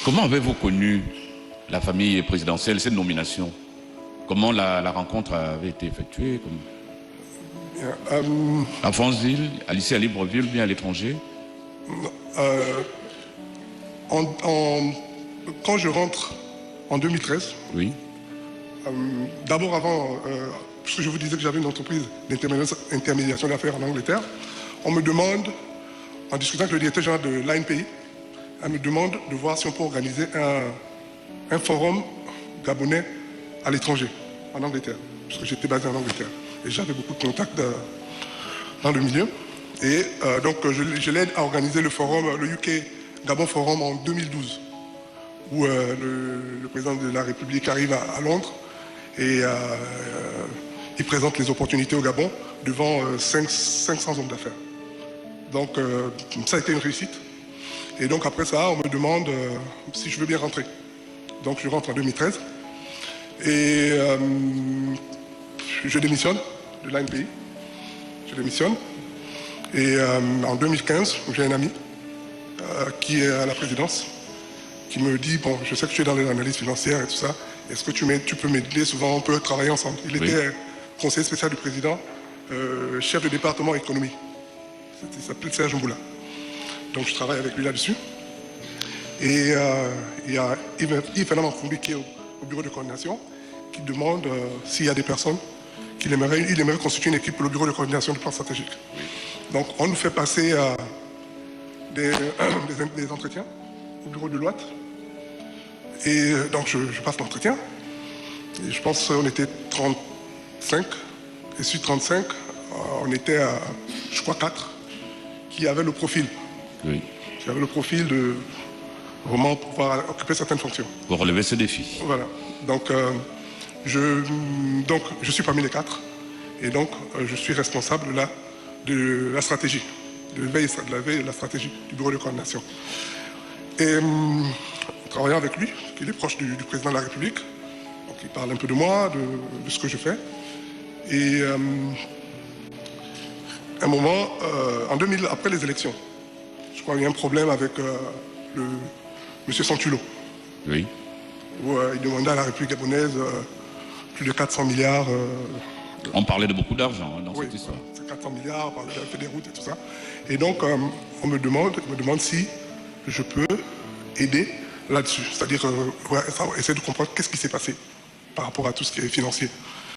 Comment avez-vous connu la famille présidentielle, cette nomination? Comment la rencontre avait été effectuée? À Fonzville, ici à Libreville, bien à l'étranger? Quand je rentre en 2013, oui. D'abord avant, puisque je vous disais que j'avais une entreprise d'intermédiation d'affaires en Angleterre, on me demande, en discutant avec le directeur général de l'ANPI, elle me demande de voir si on peut organiser un forum gabonais à l'étranger, en Angleterre, parce que j'étais basé en Angleterre. Et j'avais beaucoup de contacts dans le milieu. Et donc je l'aide à organiser le forum, le UK Gabon Forum en 2012, où le président de la République arrive à Londres et il présente les opportunités au Gabon devant 500 hommes d'affaires. Donc ça a été une réussite. Et donc après ça, on me demande si je veux bien rentrer. Donc je rentre en 2013 et je démissionne de l'ANPI. Je démissionne. Et en 2015, j'ai un ami qui est à la présidence, qui me dit, bon, je sais que tu es dans les analyses financières et tout ça, est-ce que tu peux m'aider? Souvent, on peut travailler ensemble. Il était conseiller spécial du président, chef de département économie. Il s'appelle Serge Mboula. Donc, je travaille avec lui là-dessus. Et il y a Yves Fernand Fumbi qui est au bureau de coordination, qui demande s'il y a des personnes il aimerait constituer une équipe pour le bureau de coordination du plan stratégique. Donc, on nous fait passer des entretiens au bureau de Loite. Et donc, je passe l'entretien. Et je pense qu'on était 35. Et sur 35, on était à, je crois, 4 qui avaient le profil. Oui. Qui avaient le profil de vraiment pouvoir occuper certaines fonctions. Pour relever ce défi. Voilà. Donc, je suis parmi les 4. Et donc, je suis responsable là de la stratégie, de la veille de la stratégie du bureau de coordination. Et travaillant avec lui, il est proche du président de la République, donc il parle un peu de moi, de ce que je fais. Et un moment, en 2000, après les élections, je crois qu'il y a un problème avec M. Santulo. Oui. Où il demandait à la République gabonaise plus de 400 milliards. On parlait de beaucoup d'argent dans cette histoire. C'est 400 milliards, on parlait des routes et tout ça. Et donc, on me demande si je peux aider là-dessus. C'est-à-dire essayer de comprendre qu'est-ce qui s'est passé par rapport à tout ce qui est financier.